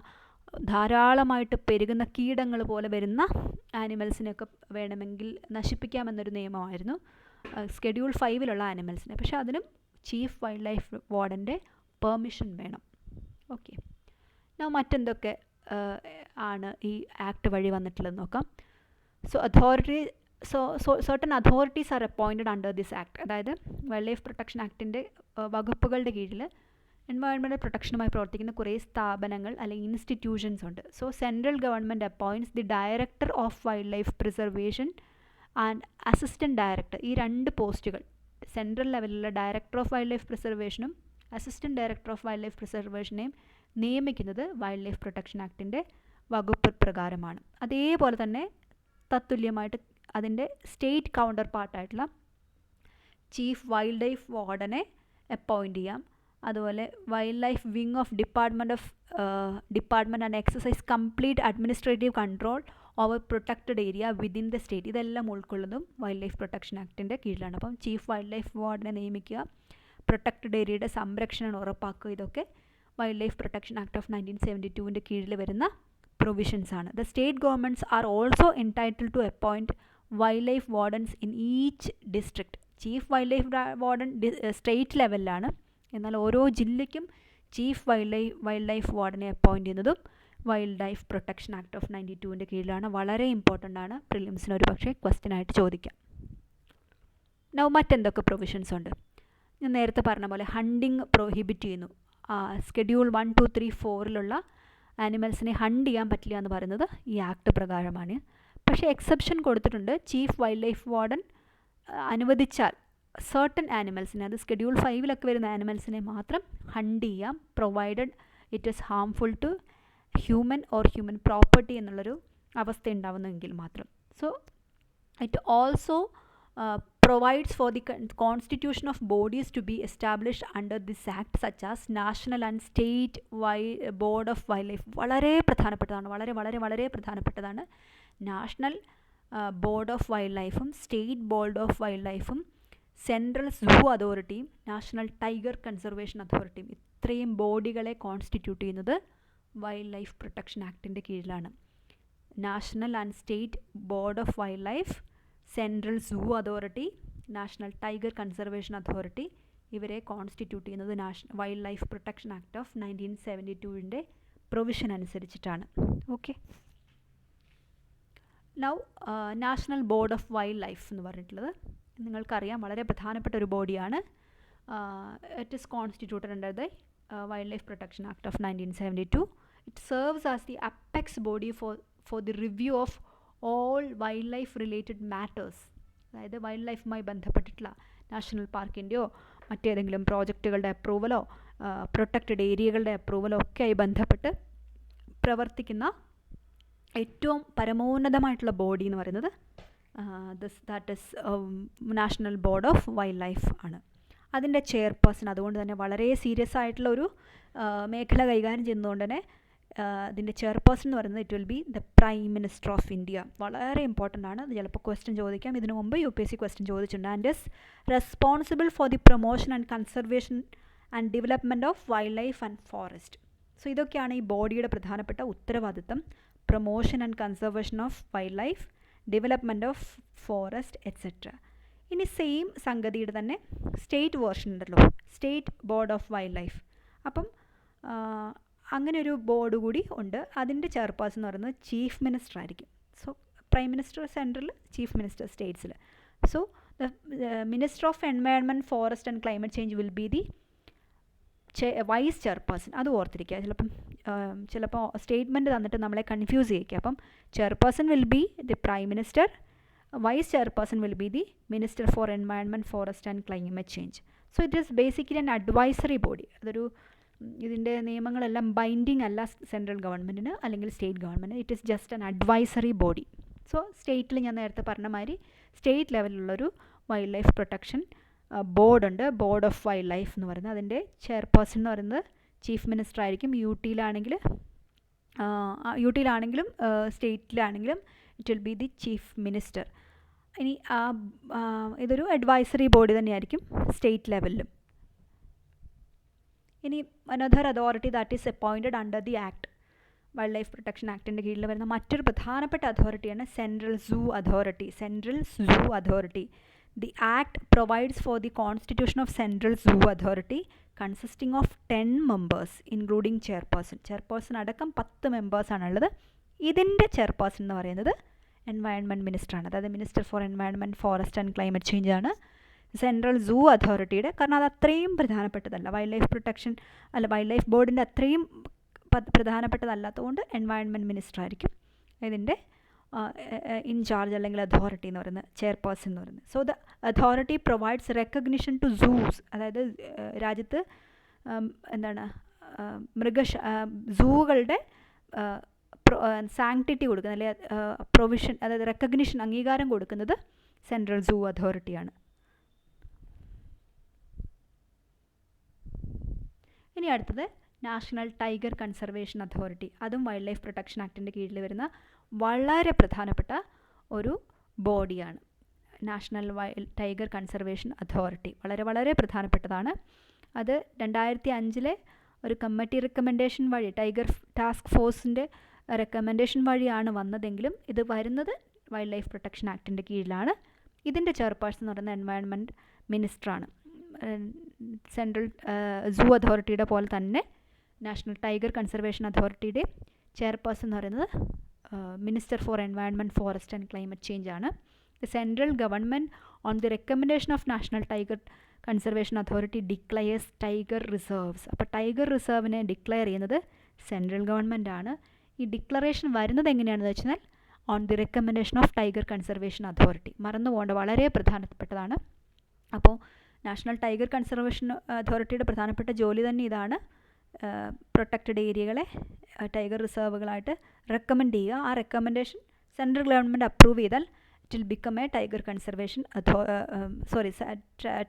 ധാരാളമായിട്ട് പെരുകുന്ന കീടങ്ങൾ പോലെ വരുന്ന ആനിമൽസിനെയൊക്കെ വേണമെങ്കിൽ നശിപ്പിക്കാമെന്നൊരു നിയമമായിരുന്നു സ്കെഡ്യൂൾ 5 ആനിമൽസിനെ. പക്ഷേ അതിനും ചീഫ് വൈൽഡ് ലൈഫ് വാർഡൻ്റെ പെർമിഷൻ വേണം. ഓക്കെ, മറ്റെന്തൊക്കെ ആണ് ഈ ആക്ട് വഴി വന്നിട്ടുള്ളതെന്ന് നോക്കാം. Certain authorities R appointed under this act. അതായത് വൈൽഡ് ലൈഫ് പ്രൊട്ടക്ഷൻ ആക്ടിൻ്റെ വകുപ്പുകളുടെ കീഴിൽ എൻവയോൺമെൻറ്റൽ പ്രൊട്ടക്ഷനുമായി പ്രവർത്തിക്കുന്ന കുറേ സ്ഥാപനങ്ങൾ അല്ലെങ്കിൽ ഇൻസ്റ്റിറ്റ്യൂഷൻസ് ഉണ്ട്. So central government appoints the director of wild life preservation and assistant director. ഈ 2 പോസ്റ്റുകൾ, സെൻട്രൽ ലെവലിലുള്ള ഡയറക്ടർ ഓഫ് വൈൽഡ് ലൈഫ് പ്രിസർവേഷനും assistant director of wild life പ്രിസർവേഷനെയും നിയമിക്കുന്നത് വൈൽഡ് ലൈഫ് പ്രൊട്ടക്ഷൻ ആക്ടിൻ്റെ വകുപ്പ് പ്രകാരമാണ്. അതേപോലെ തന്നെ തത്തുല്യമായിട്ട് അതിൻ്റെ സ്റ്റേറ്റ് കൗണ്ടർ പാർട്ടായിട്ടുള്ള ചീഫ് വൈൽഡ് ലൈഫ് വാർഡനെ അപ്പോയിൻറ്റ് ചെയ്യാം. അതുപോലെ wild life wing of department and excise complete administrative control over protected area within the state. ഇതെല്ലാം ഉൾക്കൊള്ളുന്നതും വൈൽഡ് ലൈഫ് പ്രൊട്ടക്ഷൻ ആക്ടിൻ്റെ കീഴിലാണ്. അപ്പം ചീഫ് വൈൽഡ് ലൈഫ് വാർഡിനെ നിയമിക്കുക, പ്രൊട്ടക്റ്റഡ് ഏരിയയുടെ സംരക്ഷണം ഉറപ്പാക്കുക, ഇതൊക്കെ wild life protection act of 1972 കീഴിൽ വരുന്ന പ്രൊവിഷൻസ് ആണ്. The state governments are also entitled to appoint wildlife wardens in each district. Chief wild life warden state ലെവലിലാണ്, എന്നാൽ ഓരോ ജില്ലയ്ക്കും ചീഫ് വൈൽഡ് ലൈഫ് വാർഡനെ അപ്പോയിൻറ്റ് ചെയ്യുന്നതും wild life protection act of 92 കീഴിലാണ്. വളരെ ഇമ്പോർട്ടൻ്റ് ആണ്, പ്രിലിംസിന് ഒരു പക്ഷേ ക്വസ്റ്റ്യൻ ആയിട്ട് ചോദിക്കാം. മറ്റെന്തൊക്കെ പ്രൊവിഷൻസ് ഉണ്ട്? ഞാൻ നേരത്തെ പറഞ്ഞ പോലെ ഹണ്ടിങ് പ്രൊഹിബിറ്റ് ചെയ്യുന്നു. സ്കെഡ്യൂൾ 1, 2, 3, 4 ആനിമൽസിനെ ഹണ്ട് ചെയ്യാൻ പറ്റില്ല എന്ന് പറയുന്നത് ഈ ആക്ട് പ്രകാരമാണ്. പക്ഷേ എക്സെപ്ഷൻ കൊടുത്തിട്ടുണ്ട്. ചീഫ് വൈൽഡ് ലൈഫ് വാർഡൻ അനുവദിച്ചാൽ സർട്ടൻ ആനിമൽസിനെ, അത് സ്കെഡ്യൂൾ 5 വരുന്ന ആനിമൽസിനെ മാത്രം ഹണ്ട് ചെയ്യാം, provided it is harmful to human or human property എന്നുള്ളൊരു അവസ്ഥ ഉണ്ടാവുന്നെങ്കിൽ മാത്രം. So it also provides for the constitution of bodies to be established under this act such as national and state board of wildlife. വളരെ പ്രധാനപ്പെട്ടതാണ്, വളരെ പ്രധാനപ്പെട്ടതാണ്. National board of wild ലൈഫും state board of wild ലൈഫും central zoo അതോറിറ്റിയും national tiger conservation അതോറിറ്റിയും, ഇത്രയും ബോഡികളെ കോൺസ്റ്റിറ്റ്യൂട്ട് ചെയ്യുന്നത് വൈൽഡ് ലൈഫ് പ്രൊട്ടക്ഷൻ ആക്ടിൻ്റെ കീഴിലാണ്. National and state board of wild life, central zoo authority, national tiger conservation authority, ഇവരെ കോൺസ്റ്റിറ്റ്യൂട്ട് ചെയ്യുന്നത് wild life protection act of 1972 provision അനുസരിച്ചിട്ടാണ്. Okay, national board of wild life എന്ന് പറഞ്ഞിട്ടുള്ളത് നിങ്ങൾക്കറിയാം, വളരെ പ്രധാനപ്പെട്ട ഒരു ബോഡിയാണ്. It is constituted under the wild life protection act of 1972. It serves as the apex body for the review of all wild life related matters. അതായത് wild ലൈഫുമായി ബന്ധപ്പെട്ടിട്ടുള്ള national പാർക്കിൻ്റെയോ മറ്റേതെങ്കിലും പ്രോജക്റ്റുകളുടെ അപ്രൂവലോ പ്രൊട്ടക്റ്റഡ് ഏരിയകളുടെ അപ്രൂവലോ ഒക്കെയായി ബന്ധപ്പെട്ട് പ്രവർത്തിക്കുന്ന ഏറ്റവും പരമോന്നതമായിട്ടുള്ള ബോഡി എന്ന് പറയുന്നത് that is national board of wild life ആണ്. അതിൻ്റെ ചെയർപേഴ്സൺ, അതുകൊണ്ട് തന്നെ വളരെ സീരിയസ് ആയിട്ടുള്ള ഒരു മേഖല കൈകാര്യം ചെയ്യുന്നതുകൊണ്ട് തന്നെ അതിൻ്റെ ചെയർപേഴ്സൺ എന്ന് പറയുന്നത് it will B the prime minister of India. വളരെ ഇമ്പോർട്ടൻ്റ് ആണ്, അത് ചിലപ്പോൾ ക്വസ്റ്റ്യൻ ചോദിക്കാം. ഇതിനു മുമ്പ് UPSC ക്വസ്റ്റ്യൻ ചോദിച്ചിട്ടുണ്ട്. And is responsible for the promotion and conservation and development of wild life and forest. So ഇതൊക്കെയാണ് ഈ ബോഡിയുടെ പ്രധാനപ്പെട്ട ഉത്തരവാദിത്തം. Promotion and conservation of wild life, development of forest et cetera. ഇനി സെയിം സംഗതിയുടെ തന്നെ സ്റ്റേറ്റ് വേർഷൻ ഉണ്ടല്ലോ, state board of wild life. അപ്പം അങ്ങനെ ഒരു ബോർഡ് കൂടി ഉണ്ട്. അതിൻ്റെ ചെയർപേഴ്സൺ എന്ന് പറയുന്നത് ചീഫ് മിനിസ്റ്റർ ആയിരിക്കും. So prime minister central, chief minister സ്റ്റേറ്റ്സിൽ. So the minister of environment, forest and climate change will be the vice chairperson. അത് ഓർത്തിരിക്കുക. ചിലപ്പോൾ സ്റ്റേറ്റ്മെൻറ്റ് തന്നിട്ട് നമ്മളെ കൺഫ്യൂസ് ചെയ്യിക്കുക. അപ്പം chairperson will be the prime minister, vice chairperson will be the minister for environment, forest and climate change. So it is basically an advisory body. ഇതിൻ്റെ നിയമങ്ങളെല്ലാം binding അല്ല സെൻട്രൽ ഗവൺമെൻറ്റിന് അല്ലെങ്കിൽ സ്റ്റേറ്റ് ഗവൺമെൻറ്റിന്. It is just an advisory body. So സ്റ്റേറ്റിൽ ഞാൻ നേരത്തെ പറഞ്ഞ മാതിരി സ്റ്റേറ്റ് ലെവലിലുള്ളൊരു വൈൽഡ് ലൈഫ് പ്രൊട്ടക്ഷൻ ബോർഡുണ്ട്, ബോർഡ് ഓഫ് വൈൽഡ് ലൈഫ് എന്ന് പറയുന്നത്. അതിൻ്റെ ചെയർപേഴ്സൺ എന്ന് പറയുന്നത് ചീഫ് മിനിസ്റ്റർ ആയിരിക്കും. യു ടിയിലാണെങ്കിലും സ്റ്റേറ്റിലാണെങ്കിലും it will be the chief minister. ഇനി ഇതൊരു അഡ്വൈസറി ബോഡി തന്നെയായിരിക്കും സ്റ്റേറ്റ് ലെവലിലും. ഇനി another authority that is appointed under the act, wild life protection ആക്ടിൻ്റെ കീഴിൽ വരുന്ന മറ്റൊരു പ്രധാനപ്പെട്ട അതോറിറ്റിയാണ് central zoo authority. The act provides for the constitution of central zoo authority consisting of 10 members including chairperson അടക്കം 10 മെമ്പേഴ്സാണുള്ളത്. ഇതിൻ്റെ ചെയർപേഴ്സൺ എന്ന് പറയുന്നത് എൻവയൺമെൻറ്റ് മിനിസ്റ്ററാണ്, അതായത് minister for environment, forest and climate change ആണ് സെൻട്രൽ സൂ അതോറിറ്റിയുടെ. കാരണം അത് അത്രയും പ്രധാനപ്പെട്ടതല്ല, വൈൽഡ് ലൈഫ് ബോർഡിൻ്റെ അത്രയും പ്രധാനപ്പെട്ടതല്ലാത്തതുകൊണ്ട് എൻവയൺമെൻറ്റ് മിനിസ്റ്റർ ആയിരിക്കും ഇതിൻ്റെ ഇൻചാർജ് അല്ലെങ്കിൽ അതോറിറ്റി എന്ന് പറയുന്നത്, ചെയർപേഴ്സൺ എന്ന് പറയുന്നത്. So the authority provides recognition to zoos, അതായത് രാജ്യത്ത് സൂകളുടെ സാങ്ക്ടിറ്റി കൊടുക്കുന്നത് അല്ലെങ്കിൽ പ്രൊവിഷൻ, അതായത് റെക്കഗ്നിഷൻ, അംഗീകാരം കൊടുക്കുന്നത് സെൻട്രൽ സൂ അതോറിറ്റിയാണ്. ഇനി അടുത്തത് നാഷണൽ ടൈഗർ കൺസർവേഷൻ അതോറിറ്റി. അതും വൈൽഡ് ലൈഫ് പ്രൊട്ടക്ഷൻ ആക്ടിൻ്റെ കീഴിൽ വരുന്ന വളരെ പ്രധാനപ്പെട്ട ഒരു ബോഡിയാണ്. നാഷണൽ ടൈഗർ കൺസർവേഷൻ അതോറിറ്റി വളരെ പ്രധാനപ്പെട്ടതാണ്. അത് 2005 ഒരു കമ്മിറ്റി റെക്കമെൻഡേഷൻ വഴി, ടൈഗർ ടാസ്ക് ഫോഴ്സിൻ്റെ റെക്കമെൻഡേഷൻ വഴിയാണ് വന്നതെങ്കിലും ഇത് വരുന്നത് വൈൽഡ് ലൈഫ് പ്രൊട്ടക്ഷൻ ആക്ടിൻ്റെ കീഴിലാണ്. ഇതിൻ്റെ ചെയർപേഴ്സൺ എന്ന് പറയുന്നത് എൻവയൺമെൻറ്റ് മിനിസ്റ്ററാണ്. സെൻട്രൽ സൂ അതോറിറ്റിയുടെ പോലെ തന്നെ നാഷണൽ ടൈഗർ കൺസർവേഷൻ അതോറിറ്റിയുടെ ചെയർപേഴ്സൺ എന്ന് പറയുന്നത് minister for environment, forest and climate change ആണ്. The central government on the recommendation of national tiger conservation authority declares tiger reserves. അപ്പോൾ ടൈഗർ റിസർവിനെ ഡിക്ലെയർ ചെയ്യുന്നത് സെൻട്രൽ ഗവൺമെൻറ് ആണ്. ഈ ഡിക്ലറേഷൻ വരുന്നത് എങ്ങനെയാണെന്ന് വെച്ചാൽ on the recommendation of tiger conservation authority. മറന്നു പോകേണ്ട, വളരെ പ്രധാനപ്പെട്ടതാണ്. അപ്പോൾ നാഷണൽ ടൈഗർ കൺസർവേഷൻ അതോറിറ്റിയുടെ പ്രധാനപ്പെട്ട ജോലി തന്നെ ഇതാണ്, പ്രൊട്ടക്റ്റഡ് ഏരിയകളെ ടൈഗർ റിസർവുകളായിട്ട് റെക്കമെൻഡ് ചെയ്യുക. ആ റെക്കമെൻഡേഷൻ സെൻട്രൽ ഗവൺമെൻറ് അപ്രൂവ് ചെയ്താൽ it will become A tiger conservation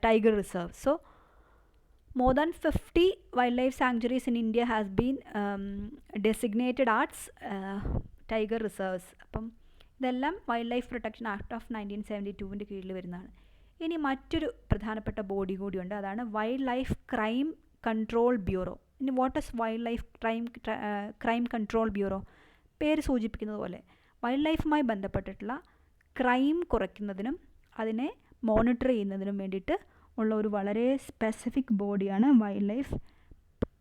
tiger reserve. So more than 50 wildlife sanctuaries in India has been designated as tiger reserves. അപ്പം ഇതെല്ലാം wild life protection act of 1972 കീഴിൽ വരുന്നതാണ്. ഇനി മറ്റൊരു പ്രധാനപ്പെട്ട ബോഡി കൂടിയുണ്ട്, അതാണ് wild life crime control bureau. ഇനി what is wild life crime control bureau? പേര് സൂചിപ്പിക്കുന്നത് പോലെ വൈൽഡ് ലൈഫുമായി ബന്ധപ്പെട്ടിട്ടുള്ള ക്രൈം കുറയ്ക്കുന്നതിനും അതിനെ മോണിറ്റർ ചെയ്യുന്നതിനും വേണ്ടിയിട്ട് ഉള്ള ഒരു വളരെ സ്പെസിഫിക് ബോഡിയാണ് wild life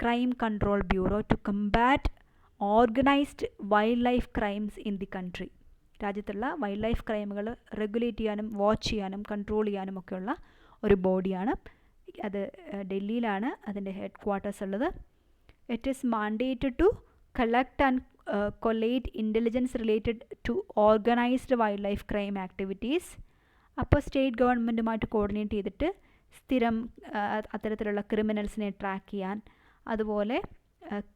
crime control bureau to combat organised wild life crimes in the country. രാജ്യത്തുള്ള വൈൽഡ് ലൈഫ് ക്രൈമുകൾ റെഗുലേറ്റ് ചെയ്യാനും വാച്ച് ചെയ്യാനും കൺട്രോൾ ചെയ്യാനും ഒക്കെയുള്ള ഒരു ബോഡിയാണ്. അത് ഡൽഹിയിലാണ് അതിൻ്റെ ഹെഡ് ക്വാർട്ടേഴ്സ് ഉള്ളത്. It is mandated to collect and collate intelligence related to organised wild life crime activities. അപ്പോൾ സ്റ്റേറ്റ് ഗവൺമെൻറ്റുമായിട്ട് കോർഡിനേറ്റ് ചെയ്തിട്ട് സ്ഥിരം അത്തരത്തിലുള്ള ക്രിമിനൽസിനെ ട്രാക്ക് ചെയ്യാൻ, അതുപോലെ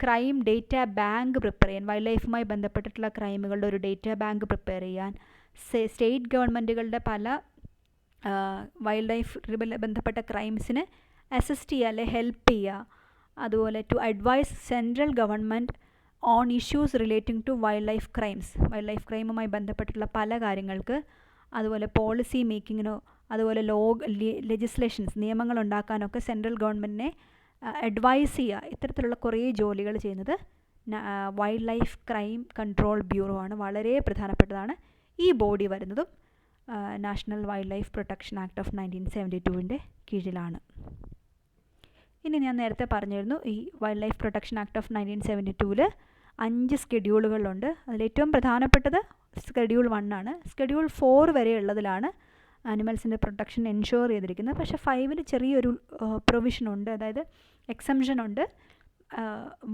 ക്രൈം ഡേറ്റ ബാങ്ക് പ്രിപ്പയർ ചെയ്യാൻ, വൈൽഡ് ലൈഫുമായി ബന്ധപ്പെട്ടിട്ടുള്ള ക്രൈമുകളുടെ ഒരു ഡേറ്റ ബാങ്ക് പ്രിപ്പയർ ചെയ്യാൻ, സ്റ്റേറ്റ് ഗവൺമെൻറ്റുകളുടെ പല വൈൽഡ് ലൈഫ് ബന്ധപ്പെട്ട ക്രൈംസിന് അസിസ്റ്റ് ചെയ്യുക അല്ലെ ഹെൽപ്പ് ചെയ്യുക, അതുപോലെ to advise central government on issues relating to wild life crimes, wild life ക്രൈമുമായി ബന്ധപ്പെട്ടിട്ടുള്ള പല കാര്യങ്ങൾക്ക്, അതുപോലെ പോളിസി മേക്കിങ്ങിനോ അതുപോലെ ലെജിസ്ലേഷൻസ് നിയമങ്ങൾ ഉണ്ടാക്കാനൊക്കെ സെൻട്രൽ ഗവൺമെൻറ്റിനെ അഡ്വൈസ് ചെയ്യുക. ഇത്തരത്തിലുള്ള കുറേ ജോലികൾ ചെയ്യുന്നത് wild life crime control bureau ആണ്. വളരെ പ്രധാനപ്പെട്ടതാണ്. ഈ ബോഡി വരുന്നതും national wild life protection act of 1972 കീഴിലാണ്. ഇനി ഞാൻ നേരത്തെ പറഞ്ഞിരുന്നു, ഈ wild life protection act of 1972 5 സ്കെഡ്യൂളുകളുണ്ട്. അതിലേറ്റവും പ്രധാനപ്പെട്ടത് സ്കെഡ്യൂൾ 1 ആണ്. സ്കെഡ്യൂൾ 4 വരെ ഉള്ളതിലാണ് ആനിമൽസിൻ്റെ പ്രൊട്ടക്ഷൻ എൻഷുർ ചെയ്തിരിക്കുന്നത്. പക്ഷേ 5 ചെറിയൊരു പ്രൊവിഷനുണ്ട്, അതായത് എക്സംഷനുണ്ട്.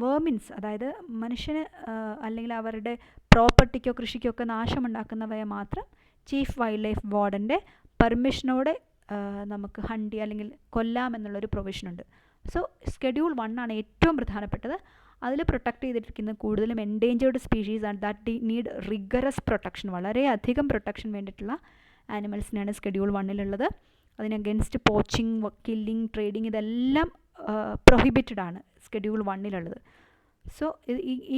വേർമിൻസ്, അതായത് മനുഷ്യന് അല്ലെങ്കിൽ അവരുടെ പ്രോപ്പർട്ടിക്കോ കൃഷിക്കോ ഒക്കെ നാശമുണ്ടാക്കുന്നവയെ മാത്രം ചീഫ് വൈൽഡ് ലൈഫ് വാർഡൻ്റെ പെർമിഷനോടെ നമുക്ക് ഹണ്ട് ചെയ്യുക അല്ലെങ്കിൽ കൊല്ലാമെന്നുള്ളൊരു പ്രൊവിഷനുണ്ട്. സോ സ്കെഡ്യൂൾ 1 ആണ് ഏറ്റവും പ്രധാനപ്പെട്ടത്. അതിൽ പ്രൊട്ടക്റ്റ് ചെയ്തിരിക്കുന്നത് കൂടുതലും എൻഡേഞ്ചേർഡ് സ്പീഷീസ് ആണ്, ദാറ്റ് നീഡ് റിഗറസ് പ്രൊട്ടക്ഷൻ, വളരെയധികം പ്രൊട്ടക്ഷൻ വേണ്ടിയിട്ടുള്ള ആനിമൽസിനാണ് സ്കെഡ്യൂൾ 1 അതിന് അഗെൻസ്റ്റ് പോച്ചിങ്, കില്ലിങ്, ട്രേഡിങ് ഇതെല്ലാം പ്രൊഹിബിറ്റഡ് ആണ് സ്കെഡ്യൂൾ 1. സോ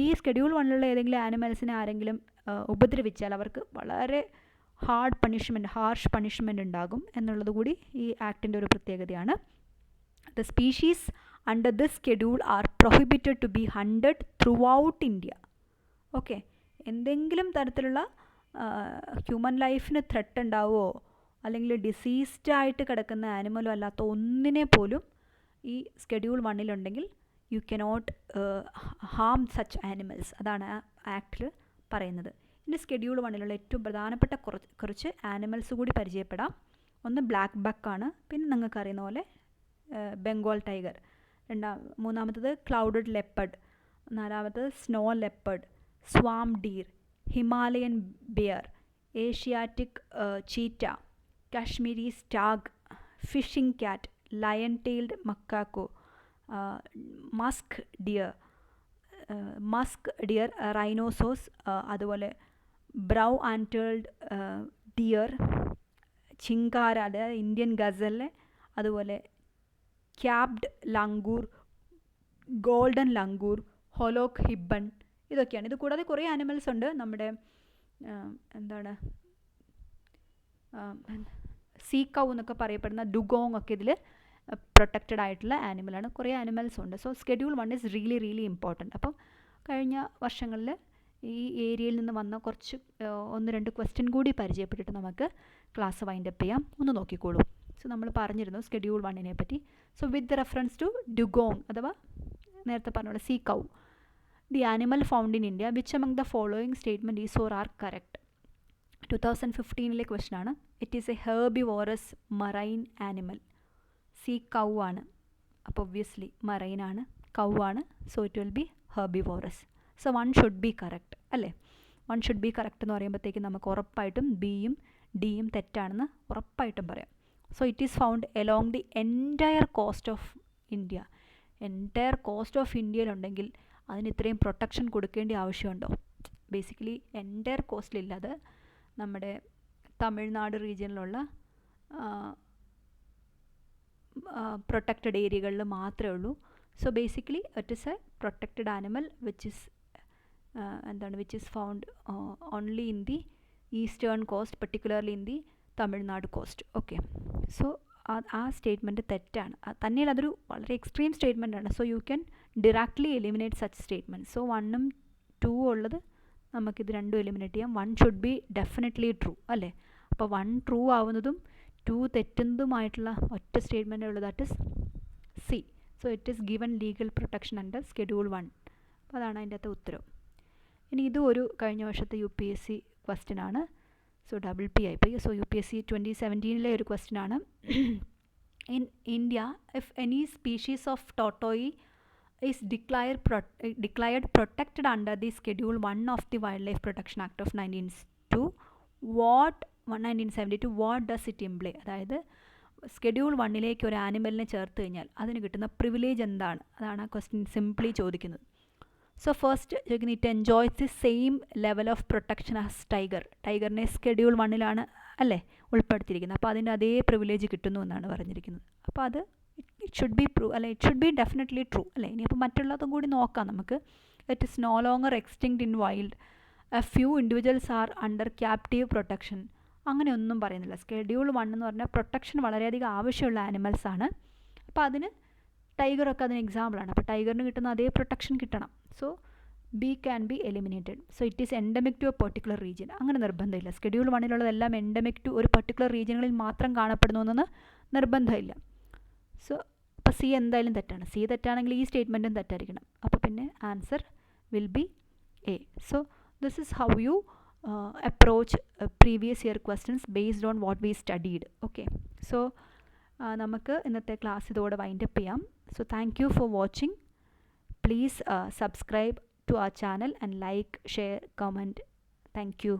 ഈ സ്കെഡ്യൂൾ 1 ഏതെങ്കിലും ആനിമൽസിനെ ആരെങ്കിലും ഉപദ്രവിച്ചാൽ അവർക്ക് വളരെ ഹാർഷ് പണിഷ്മെൻറ്റ് ഉണ്ടാകും എന്നുള്ളത് കൂടി ഈ ആക്ടിൻ്റെ ഒരു പ്രത്യേകതയാണ്. The species under this schedule are prohibited to be hunted throughout India. Okay, എന്തെങ്കിലും തരത്തിലുള്ള ഹ്യൂമൻ ലൈഫിന് ത്രെട്ട് ഉണ്ടാവുമോ അല്ലെങ്കിൽ ഡിസീസ്ഡ് ആയിട്ട് കിടക്കുന്ന ആനിമലോ അല്ലാത്ത ഒന്നിനെ പോലും ഈ സ്കെഡ്യൂൾ 1-ലുണ്ടെങ്കിൽ you cannot harm such animals. അതാണ് ആ ആക്ടിൽ പറയുന്നത്. ഇനി സ്കെഡ്യൂൾ 1-ലുള്ള ഏറ്റവും പ്രധാനപ്പെട്ട കുറച്ച് ആനിമൽസ് കൂടി പരിചയപ്പെടാം. ഒന്ന് ബ്ലാക്ക് ബക്കാണ്, പിന്നെ നിങ്ങൾക്ക് അറിയുന്ന പോലെ ബംഗാൾ ടൈഗർ, മൂന്നാമത്തത് ക്ലൗഡഡ് ലെപ്പർഡ്, നാലാമത്തത് snow leopard, swamp deer, Himalayan bear, Asiatic cheetah, Kashmiri stag, fishing cat, lion tailed macaque, musk deer, rhinoceros, അതുപോലെ ബ്രൗ ആൻറ്റേൾഡ് ഡിയർ, ചിങ്കാര അതായത് ഇന്ത്യൻ ഗസല്, അതുപോലെ capped langur, golden langur, hoolock gibbon, ഇതൊക്കെയാണ്. ഇത് കൂടാതെ കുറേ animals ഉണ്ട്. നമ്മുടെ സീ കൗ എന്നൊക്കെ പറയപ്പെടുന്ന ഡുഗോങ് ഒക്കെ ഇതിൽ പ്രൊട്ടക്റ്റഡ് ആയിട്ടുള്ള ആനിമലാണ്. കുറേ ആനിമൽസ് ഉണ്ട്. So schedule 1 is really important. അപ്പം കഴിഞ്ഞ വർഷങ്ങളിൽ ഈ ഏരിയയിൽ നിന്ന് വന്ന കുറച്ച് 1-2 ക്വസ്റ്റ്യൻ കൂടി പരിചയപ്പെട്ടിട്ട് നമുക്ക് ക്ലാസ് വൈൻഡപ്പ് ചെയ്യാം. ഒന്ന് നോക്കിക്കോളൂ. സോ നമ്മൾ പറഞ്ഞിരുന്നു സ്കെഡ്യൂൾ 1-നെ പറ്റി. So with reference to dugong അഥവാ നേരത്തെ പറഞ്ഞ പോലെ sea cow, the animal found in India which among the following statement is or are correct. 2015 question ആണ്. It is a herbivorous marine animal. Sea cow ആണ്, അപ്പോൾ obviously marine ആണ്, cow ആണ്, so it will be herbivorous. So 1 should be correct അല്ലേ. 1 should be correct എന്ന് പറയുമ്പോഴത്തേക്കും നമുക്ക് ഉറപ്പായിട്ടും ബിയും ഡിയും തെറ്റാണെന്ന് ഉറപ്പായിട്ടും പറയാം. So it is found along the entire coast of India. Entire coast of ഇന്ത്യയിലുണ്ടെങ്കിൽ അതിന് ഇത്രയും പ്രൊട്ടക്ഷൻ കൊടുക്കേണ്ട ആവശ്യമുണ്ടോ? ബേസിക്കലി എൻറ്റയർ കോസ്റ്റിലില്ല, അത് നമ്മുടെ തമിഴ്നാട് റീജിയനിലുള്ള പ്രൊട്ടക്റ്റഡ് ഏരിയകളിൽ മാത്രമേ ഉള്ളൂ. So basically it is a protected animal which is found only in the eastern coast, particularly in the Tamil Nadu coast. Okay, so ആ സ്റ്റേറ്റ്മെൻറ്റ് തെറ്റാണ്. തന്നെയല്ല അതൊരു വളരെ എക്സ്ട്രീം സ്റ്റേറ്റ്മെൻ്റ് ആണ്. So you can directly eliminate such statement. So 1ഉം 2ഉം ഉള്ളത് നമുക്കിത് രണ്ടും എലിമിനേറ്റ് ചെയ്യാം. 1 ഷുഡ് ബി ഡെഫിനറ്റ്ലി ട്രൂ അല്ലേ. അപ്പോൾ 1 ട്രൂ ആവുന്നതും 2 തെറ്റുന്നതുമായിട്ടുള്ള ഒറ്റ സ്റ്റേറ്റ്മെൻറ്റേ ഉള്ളൂ, that is C. So it is given legal protection under schedule 1. അപ്പോൾ അതാണ് അതിൻ്റെ അകത്തെ ഉത്തരം. ഇനി ഇതും ഒരു കഴിഞ്ഞ വർഷത്തെ UPSC ക്വസ്റ്റ്യൻ ആണ്. സോ DP ആയിപ്പോയി. സോ UPSC 2017 ഒരു ക്വസ്റ്റ്യൻ ആണ്. In India if any species of ടോട്ടോയി is declared protected under the schedule 1 of the wild life protection act of 1972, what does it imply? അതായത് സ്കെഡ്യൂൾ 1-ലേക്ക് ഒരു ആനിമലിനെ ചേർത്ത് കഴിഞ്ഞാൽ അതിന് കിട്ടുന്ന പ്രിവിലേജ് എന്താണ്? അതാണ് ആ ക്വസ്റ്റ്യൻ സിംപ്ലി ചോദിക്കുന്നത്. സോ ഫസ്റ്റ് ചോദിക്കുന്നത്, it enjoys the same level of protection as tiger. ടൈഗറിനെ സ്കെഡ്യൂൾ 1-ലാണ് അല്ലേ ഉൾപ്പെടുത്തിയിരിക്കുന്നത്. അപ്പോൾ അതിൻ്റെ അതേ പ്രിവിലേജ് കിട്ടുന്നു എന്നാണ് പറഞ്ഞിരിക്കുന്നത്. അപ്പോൾ അത് it should be it should be definitely true അല്ലേ. ഇനിയിപ്പോൾ മറ്റുള്ളതും കൂടി നോക്കാം നമുക്ക്. It is no longer extinct in wild. A few individuals are under captive protection. അങ്ങനെയൊന്നും പറയുന്നില്ല. സ്കെഡ്യൂൾ 1 എന്ന് പറഞ്ഞാൽ പ്രൊട്ടക്ഷൻ വളരെയധികം ആവശ്യമുള്ള ആനിമൽസ് ആണ്. അപ്പോൾ അതിന് ടൈഗറൊക്കെ അതിന് എക്സാമ്പിളാണ്. അപ്പോൾ ടൈഗറിന് കിട്ടുന്ന അതേ പ്രൊട്ടക്ഷൻ കിട്ടണം. So be can be eliminated. So it is endemic to a particular region. അങ്ങനെ നിർബന്ധമില്ല. സ്കെഡ്യൂൾ 1-ലുള്ളതെല്ലാം എൻഡമിക് ടു ഒരു പെർട്ടിക്കുലർ റീജിയനുകളിൽ മാത്രം കാണപ്പെടുന്നു നിർബന്ധമില്ല. സോ അപ്പോൾ സി എന്തായാലും തെറ്റാണ്. സി തെറ്റാണെങ്കിൽ ഈ സ്റ്റേറ്റ്മെൻറ്റും തെറ്റായിരിക്കണം. അപ്പോൾ പിന്നെ answer will be A. So this is how you approach previous year questions based on what we studied. Okay, so നമുക്ക് ഇന്നത്തെ ക്ലാസ് ഇതോടെ വൈൻഡപ്പ് ചെയ്യാം. So thank you for watching. Please subscribe to our channel and like, share, comment. Thank you.